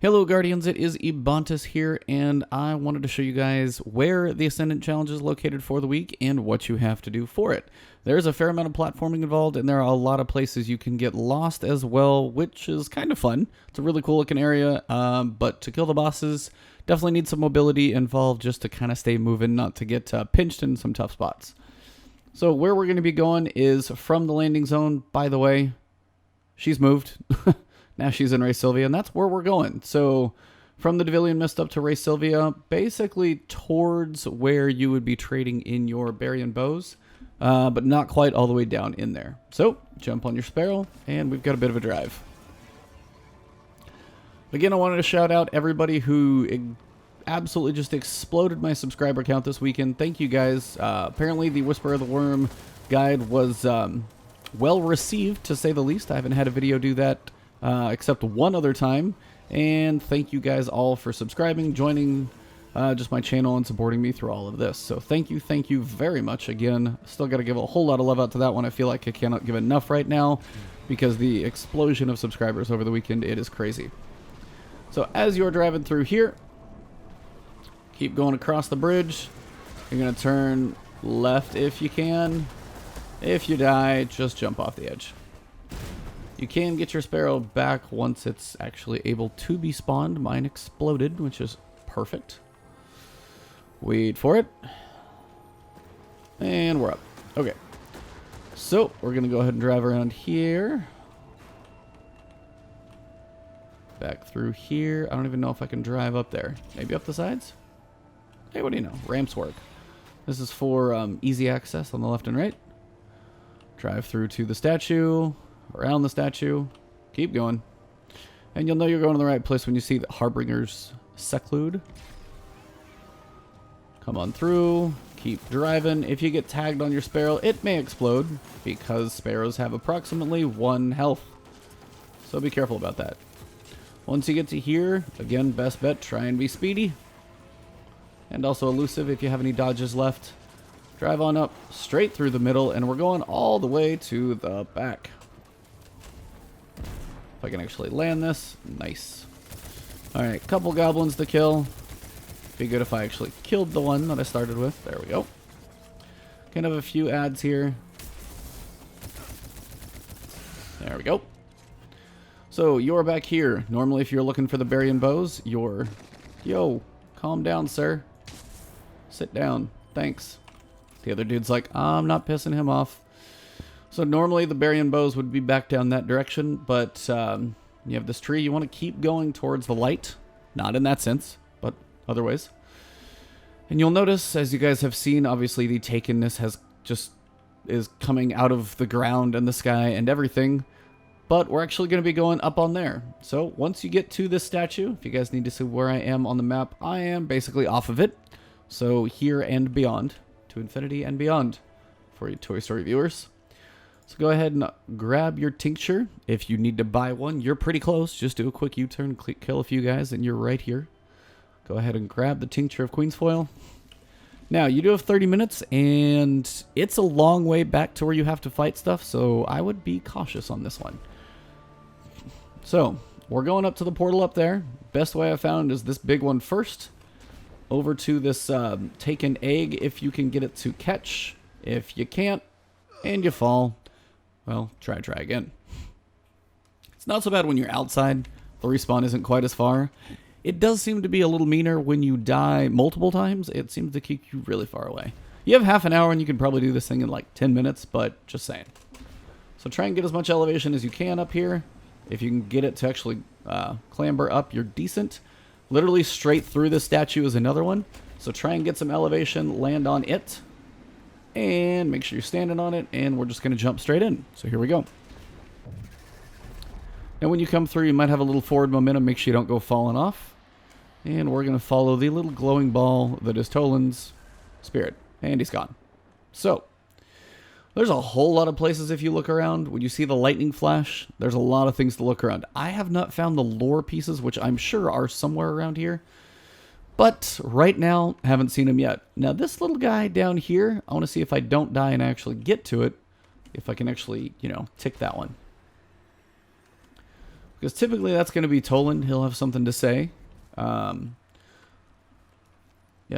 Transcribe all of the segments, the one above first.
Hello Guardians, it is Ebontis here, and I wanted to show you guys where the Ascendant challenge is located for the week and what you have to do for it. There's a fair amount of platforming involved, and there are a lot of places you can get lost as well, which is kind of fun. It's a really cool looking area, but to kill the bosses, definitely need some mobility involved just to kind of stay moving, not to get pinched in some tough spots. So where we're going to be going is from the landing zone. By the way, she's moved. Now she's in Ray Sylvia, and that's where we're going. So from the Devilian Mist up to Ray Sylvia, basically towards where you would be trading in your Barian bows, but not quite all the way down in there. So jump on your Sparrow, and we've got a bit of a drive. Again, I wanted to shout out everybody who absolutely just exploded my subscriber count this weekend. Thank you guys. Apparently the Whisper of the Worm guide was well received, to say the least. I haven't had a video do that except one other time, and thank you guys all for subscribing, joining just my channel, and supporting me through all of this. So thank you very much. Again, still got to give a whole lot of love out to that one. I feel like I cannot give enough right now because the explosion of subscribers over the weekend, it is crazy. So as you're driving through here, keep going across the bridge. You're going to turn left if you can. If you die, just jump off the edge. You can get your Sparrow back once it's actually able to be spawned. Mine exploded, which is perfect. Wait for it. And we're up. Okay. So, we're going to go ahead and drive around here. Back through here. I don't even know if I can drive up there. Maybe up the sides? Hey, what do you know? Ramps work. This is for easy access on the left and right. Drive through to the statue. Around the statue, keep going, and you'll know you're going to the right place when you see the Harbinger's Seclude. Come on through, keep driving. If you get tagged on your Sparrow, it may explode because Sparrows have approximately 1 health, so be careful about that. Once you get to here, again, best bet, try and be speedy and also elusive if you have any dodges left. Drive on up straight through the middle, and we're going all the way to the back. If I can actually land this. Nice. Alright, couple goblins to kill. Be good if I actually killed the one that I started with. There we go. Kind of a few ads here. There we go. So, you're back here. Normally, if you're looking for the Barian bows, you're... Yo, calm down, sir. Sit down. Thanks. The other dude's like, I'm not pissing him off. So normally the Barian bows would be back down that direction, but you have this tree. You want to keep going towards the light. Not in that sense, but other ways. And you'll notice, as you guys have seen, obviously the takenness is coming out of the ground and the sky and everything. But we're actually going to be going up on there. So once you get to this statue, if you guys need to see where I am on the map, I am basically off of it. So here and beyond, to infinity and beyond, for you Toy Story viewers. So go ahead and grab your tincture. If you need to buy one, you're pretty close. Just do a quick U-turn, kill a few guys, and you're right here. Go ahead and grab the tincture of Queen's Foil. Now, you do have 30 minutes, and it's a long way back to where you have to fight stuff, so I would be cautious on this one. So, we're going up to the portal up there. Best way I found is this big one first. Over to this taken egg, if you can get it to catch. If you can't, and you fall, well, try again. It's not so bad when you're outside. The respawn isn't quite as far. It does seem to be a little meaner when you die multiple times. It seems to keep you really far away. You have half an hour and you can probably do this thing in like 10 minutes, but just saying. So try and get as much elevation as you can up here. If you can get it to actually clamber up, you're decent. Literally straight through the statue is another one. So try and get some elevation, land on it. And make sure you're standing on it, and we're just going to jump straight in. So here we go. Now when you come through, you might have a little forward momentum. Make sure you don't go falling off. And we're going to follow the little glowing ball that is Toland's spirit. And he's gone. So, there's a whole lot of places if you look around. When you see the lightning flash, there's a lot of things to look around. I have not found the lore pieces, which I'm sure are somewhere around here. But right now, haven't seen him yet. Now this little guy down here, I want to see if I don't die and actually get to it. If I can actually, you know, tick that one. Because typically that's going to be Toland. He'll have something to say. Yeah,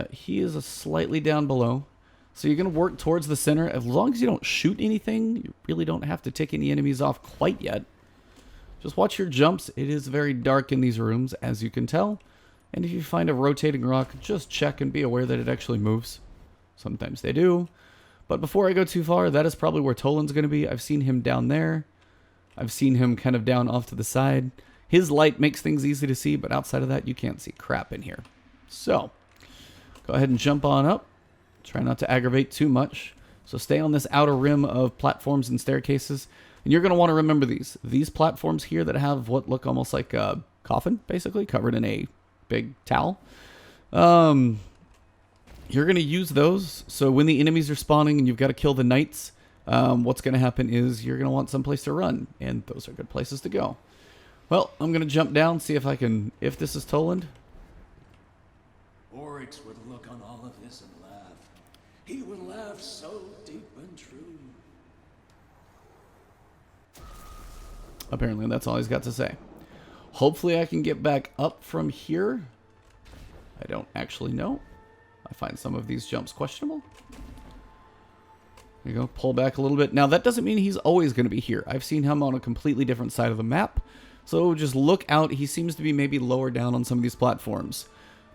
he is a slightly down below. So you're going to work towards the center. As long as you don't shoot anything, you really don't have to tick any enemies off quite yet. Just watch your jumps. It is very dark in these rooms, as you can tell. And if you find a rotating rock, just check and be aware that it actually moves. Sometimes they do. But before I go too far, that is probably where Toland's going to be. I've seen him down there. I've seen him kind of down off to the side. His light makes things easy to see, but outside of that, you can't see crap in here. So, go ahead and jump on up. Try not to aggravate too much. So stay on this outer rim of platforms and staircases. And you're going to want to remember these. These platforms here that have what look almost like a coffin, basically, covered in a big towel. You're going to use those. So when the enemies are spawning and you've got to kill the knights, what's going to happen is you're going to want someplace to run. And those are good places to go. Well, I'm going to jump down, see if I can, if this is Toland. Oryx would look on all of this and laugh. He would laugh so deep and true. Apparently that's all he's got to say. Hopefully I can get back up from here. I don't actually know. I find some of these jumps questionable. There you go, pull back a little bit. Now that doesn't mean he's always going to be here. I've seen him on a completely different side of the map. So just look out. He seems to be maybe lower down on some of these platforms.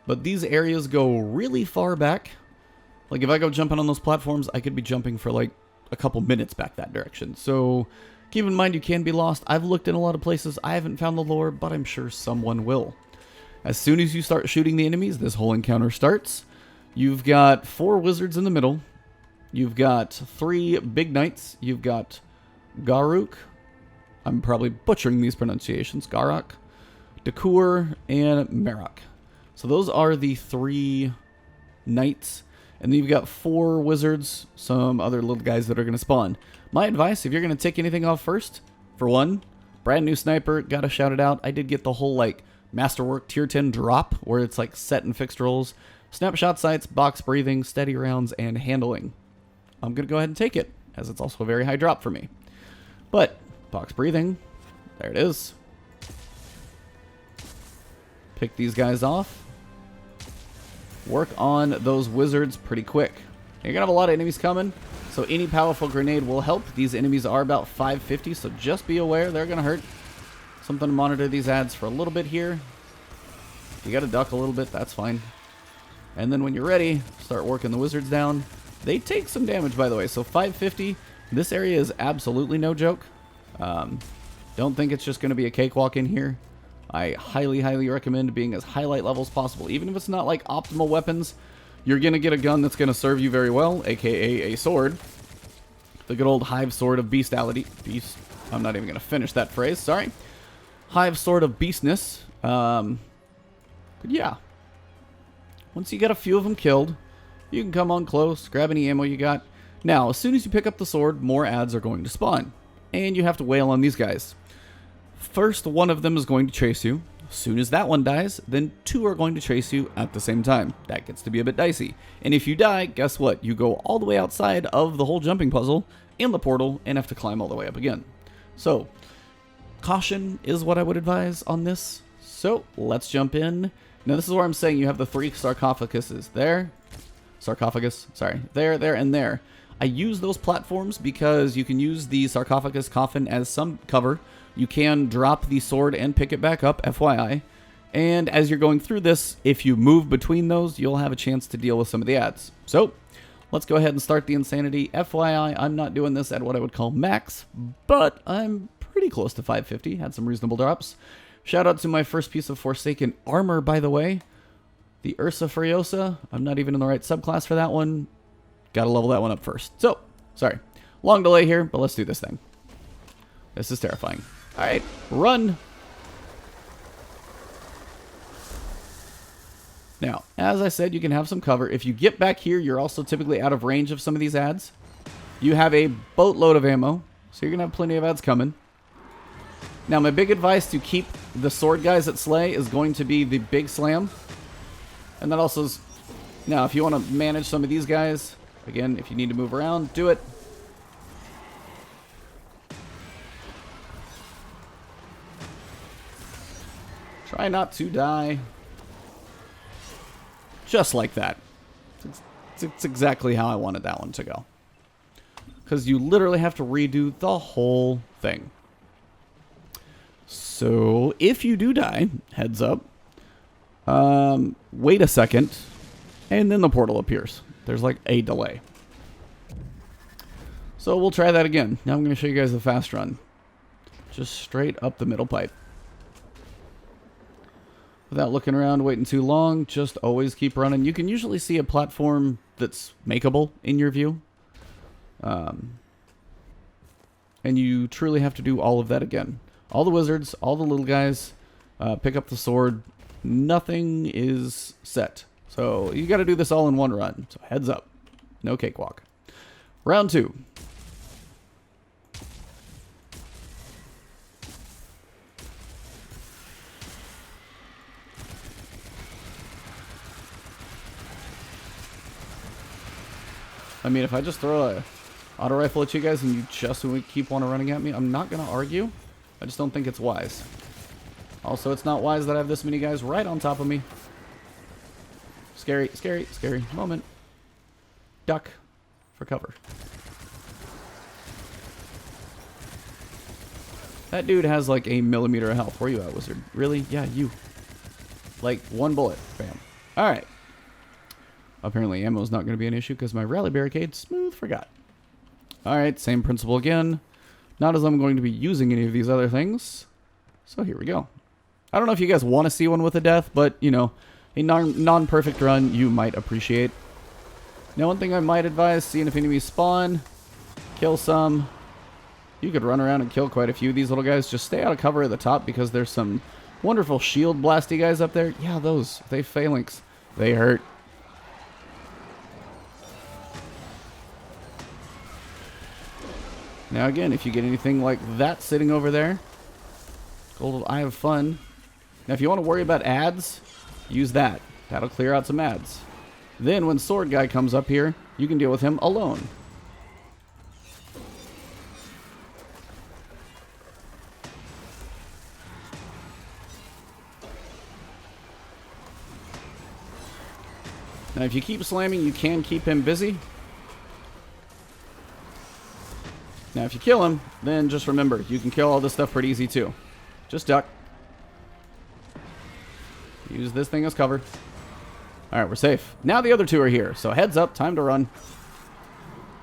But these areas go really far back. Like if I go jumping on those platforms, I could be jumping for like a couple minutes back that direction. So keep in mind you can be lost. I've looked in a lot of places. I haven't found the lore, but I'm sure someone will. As soon as you start shooting the enemies, this whole encounter starts. You've got 4 wizards in the middle. You've got 3 big knights. You've got Garuk. I'm probably butchering these pronunciations. Garak, Dakur, and Merak. So those are the 3 knights. And then you've got 4 wizards, some other little guys that are going to spawn. My advice, if you're going to take anything off first, for one, brand new sniper, gotta shout it out. I did get the whole, like, Masterwork Tier 10 drop, where it's, like, set and fixed rolls. Snapshot sights, box breathing, steady rounds, and handling. I'm going to go ahead and take it, as it's also a very high drop for me. But, box breathing, there it is. Pick these guys off. Work on those wizards pretty quick. You're going to have a lot of enemies coming, so any powerful grenade will help. These enemies are about 550, so just be aware they're going to hurt. Something to monitor these ads for a little bit here. You got to duck a little bit, that's fine. And then when you're ready, start working the wizards down. They take some damage, by the way, so 550. This area is absolutely no joke. Don't think it's just going to be a cakewalk in here. I highly, highly recommend being as highlight level as possible. Even if it's not like optimal weapons, you're going to get a gun that's going to serve you very well, aka a sword. The good old Hive Sword of Beastality. Beast. I'm not even going to finish that phrase, sorry. Hive Sword of Beastness. But yeah. Once you get a few of them killed, you can come on close, grab any ammo you got. Now, as soon as you pick up the sword, more ads are going to spawn. And you have to wail on these guys. First, one of them is going to chase you. As soon as that one dies, then 2 are going to chase you at the same time. That gets to be a bit dicey. And if you die, guess what? You go all the way outside of the whole jumping puzzle in the portal and have to climb all the way up again. So, caution is what I would advise on this. So, let's jump in. Now, this is where I'm saying you have the 3 sarcophaguses. There. Sarcophagus. Sorry. There, there, and there. I use those platforms because you can use the sarcophagus coffin as some cover. You can drop the sword and pick it back up, FYI. And as you're going through this, if you move between those, you'll have a chance to deal with some of the ads. So, let's go ahead and start the insanity. FYI, I'm not doing this at what I would call max, but I'm pretty close to 550. Had some reasonable drops. Shout out to my first piece of Forsaken armor, by the way. The Ursa Furiosa. I'm not even in the right subclass for that one. Gotta level that one up first. So, sorry. Long delay here, but let's do this thing. This is terrifying. Alright, run! Now, as I said, you can have some cover. If you get back here, you're also typically out of range of some of these ads. You have a boatload of ammo, so you're going to have plenty of ads coming. Now, my big advice to keep the sword guys at Slay is going to be the big slam. And that also is... Now, if you want to manage some of these guys, again, if you need to move around, do it. Try not to die. Just like that. It's exactly how I wanted that one to go. Because you literally have to redo the whole thing. So, if you do die, heads up, wait a second, and then the portal appears. There's like a delay. So we'll try that again. Now I'm going to show you guys the fast run. Just straight up the middle pipe. Without looking around, waiting too long, just always keep running. You can usually see a platform that's makeable in your view. And you truly have to do all of that again. All the wizards, all the little guys, pick up the sword. Nothing is set. So you got to do this all in one run. So heads up. No cakewalk. Round 2. I mean, if I just throw a auto rifle at you guys and you just keep on running at me, I'm not going to argue. I just don't think it's wise. Also, it's not wise that I have this many guys right on top of me. Scary, scary, scary moment. Duck for cover. That dude has like a millimeter of health. Where you at, wizard? Really? Yeah, you. Like, one bullet. Bam. Alright. Apparently ammo's not going to be an issue because my rally barricade smooth forgot. Alright, same principle again. Not as I'm going to be using any of these other things. So here we go. I don't know if you guys want to see one with a death, but, you know, a non-perfect run you might appreciate. Now, one thing I might advise, seeing if enemies spawn, kill some. You could run around and kill quite a few of these little guys. Just stay out of cover at the top because there's some wonderful shield blasty guys up there. Yeah, those. They phalanx. They hurt. Now again, if you get anything like that sitting over there, gold eye of fun. Now if you want to worry about ads, use that. That'll clear out some ads. Then when sword guy comes up here, you can deal with him alone. Now if you keep slamming, you can keep him busy. Now, if you kill him, then just remember, you can kill all this stuff pretty easy, too. Just duck. Use this thing as cover. Alright, we're safe. Now the other two are here, so heads up, time to run.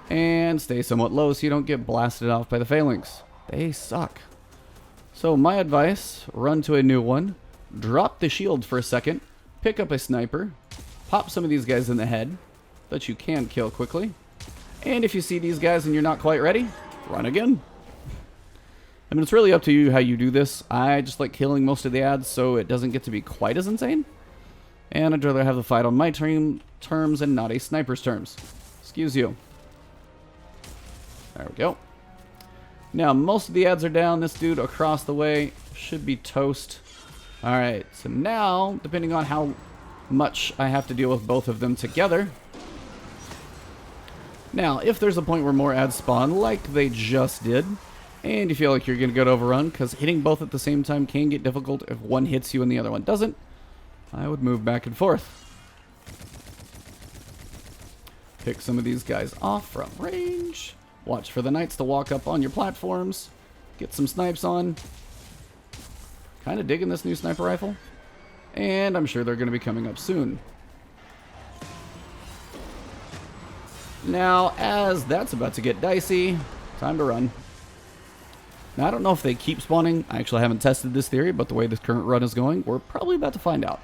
And stay somewhat low so you don't get blasted off by the phalanx. They suck. So, my advice, run to a new one, drop the shield for a second, pick up a sniper, pop some of these guys in the head that you can kill quickly. And if you see these guys and you're not quite ready, run again. I mean, it's really up to you how you do this. I just like killing most of the ads so it doesn't get to be quite as insane. And I'd rather have the fight on my terms and not a sniper's terms. Excuse you. There we go. Now, most of the ads are down. This dude across the way should be toast. Alright, so now, depending on how much I have to deal with both of them together. Now, if there's a point where more ads spawn, like they just did, and you feel like you're going to get overrun, because hitting both at the same time can get difficult if one hits you and the other one doesn't, I would move back and forth. Pick some of these guys off from range. Watch for the knights to walk up on your platforms. Get some snipes on. Kind of digging this new sniper rifle. And I'm sure they're going to be coming up soon. Now, as that's about to get dicey, time to run. Now, I don't know if they keep spawning. I actually haven't tested this theory, but the way this current run is going, we're probably about to find out.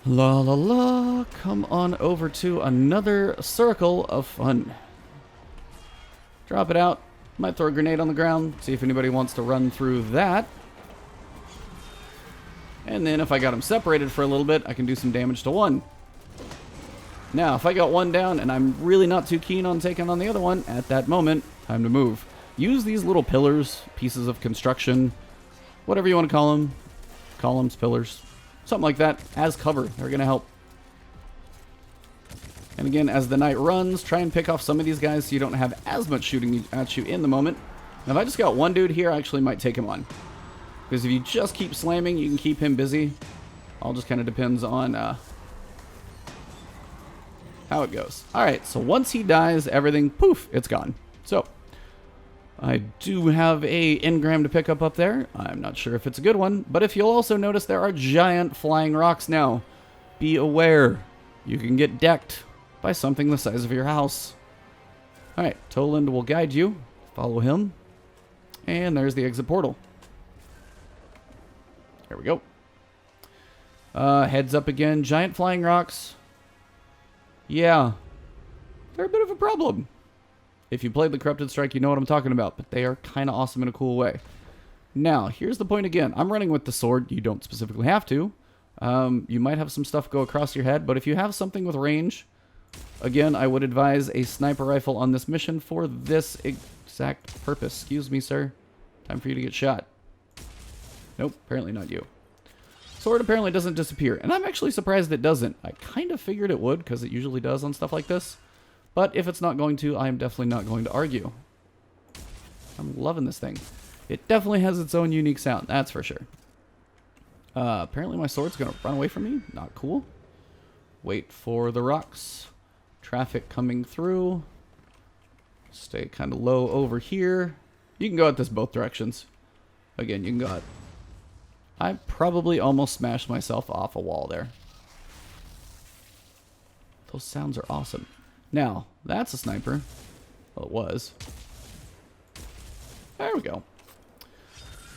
La la la, come on over to another circle of fun. Drop it out. Might throw a grenade on the ground, see if anybody wants to run through that. And then if I got them separated for a little bit, I can do some damage to one. Now, if I got one down and I'm really not too keen on taking on the other one, at that moment, time to move. Use these little pillars, pieces of construction, whatever you want to call them. Columns, pillars, something like that, as cover. They're going to help. And again, as the knight runs, try and pick off some of these guys so you don't have as much shooting at you in the moment. Now, if I just got one dude here, I actually might take him on. Because if you just keep slamming, you can keep him busy. All just kind of depends on how it goes. Alright, so once he dies, everything, poof, it's gone. So, I do have a engram to pick up there. I'm not sure if it's a good one, but if you'll also notice, there are giant flying rocks now. Be aware, you can get decked by something the size of your house. Alright, Toland will guide you. Follow him. And there's the exit portal. Here we go. Heads up again. Giant flying rocks. Yeah. They're a bit of a problem. If you played the Corrupted Strike, you know what I'm talking about. But they are kind of awesome in a cool way. Now, here's the point again. I'm running with the sword. You don't specifically have to. You might have some stuff go across your head. But if you have something with range, again, I would advise a sniper rifle on this mission for this exact purpose. Excuse me, sir. Time for you to get shot. Nope, apparently not you. Sword apparently doesn't disappear, and I'm actually surprised it doesn't. I kind of figured it would, because it usually does on stuff like this. But if it's not going to, I'm definitely not going to argue. I'm loving this thing. It definitely has its own unique sound, that's for sure. Apparently my sword's going to run away from me. Not cool. Wait for the rocks. Traffic coming through. Stay kind of low over here. You can go at this both directions. Again, you can go at... I probably almost smashed myself off a wall there. Those sounds are awesome. Now, that's a sniper. Well, it was. There we go.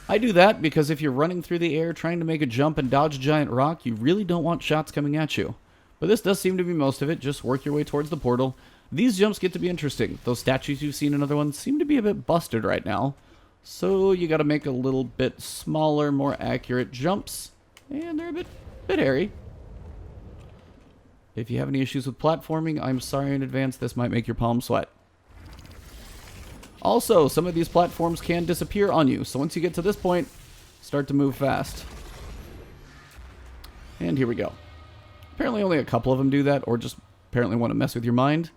I do that because if you're running through the air trying to make a jump and dodge a giant rock, you really don't want shots coming at you. But this does seem to be most of it. Just work your way towards the portal. These jumps get to be interesting. Those statues you've seen in other ones seem to be a bit busted right now. So you got to make a little bit smaller, more accurate jumps. And they're a bit hairy. If you have any issues with platforming, I'm sorry in advance. This might make your palms sweat. Also, some of these platforms can disappear on you. So once you get to this point, start to move fast. And here we go. Apparently only a couple of them do that, or just apparently want to mess with your mind.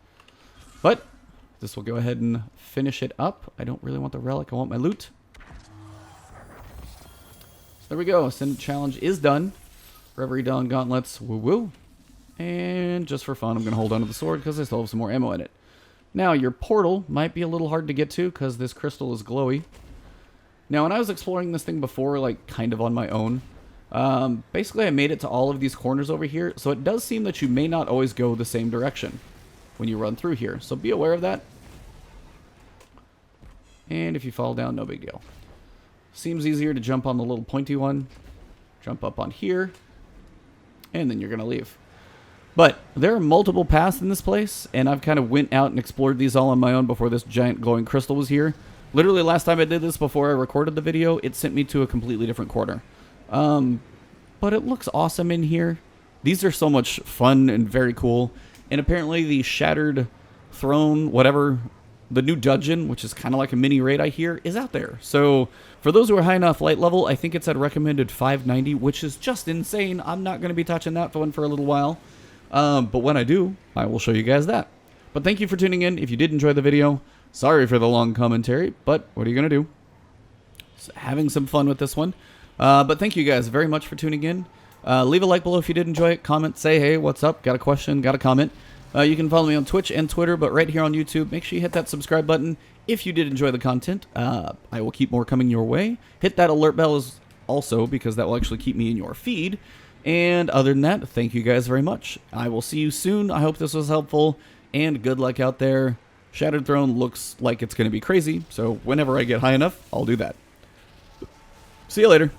But this will go ahead and finish it up. I don't really want the relic. I want my loot. So there we go. Ascendant challenge is done. Reverie Dawn gauntlets. Woo woo. And just for fun, I'm going to hold on to the sword because I still have some more ammo in it. Now, your portal might be a little hard to get to because this crystal is glowy. Now, when I was exploring this thing before, like kind of on my own, basically I made it to all of these corners over here. So it does seem that you may not always go the same direction when you run through here. So be aware of that. And if you fall down, no big deal. Seems easier to jump on the little pointy one. Jump up on here. And then you're going to leave. But there are multiple paths in this place. And I've kind of went out and explored these all on my own before this giant glowing crystal was here. Literally last time I did this before I recorded the video, it sent me to a completely different corner. But it looks awesome in here. These are so much fun and very cool. And apparently the Shattered Throne, whatever, the new dungeon, which is kind of like a mini raid I hear, is out there. So for those who are high enough light level, I think it's at recommended 590, which is just insane. I'm not going to be touching that one for a little while. But when I do, I will show you guys that. But thank you for tuning in. If you did enjoy the video, sorry for the long commentary, but what are you going to do? Just having some fun with this one. But thank you guys very much for tuning in. Leave a like below if you did enjoy it. Comment, say, hey, what's up? Got a question? Got a comment? You can follow me on Twitch and Twitter, but right here on YouTube, make sure you hit that subscribe button if you did enjoy the content. I will keep more coming your way. Hit that alert bell as also, because that will actually keep me in your feed. And other than that, thank you guys very much. I will see you soon. I hope this was helpful, and good luck out there. Shattered Throne looks like it's going to be crazy, so whenever I get high enough, I'll do that. See you later.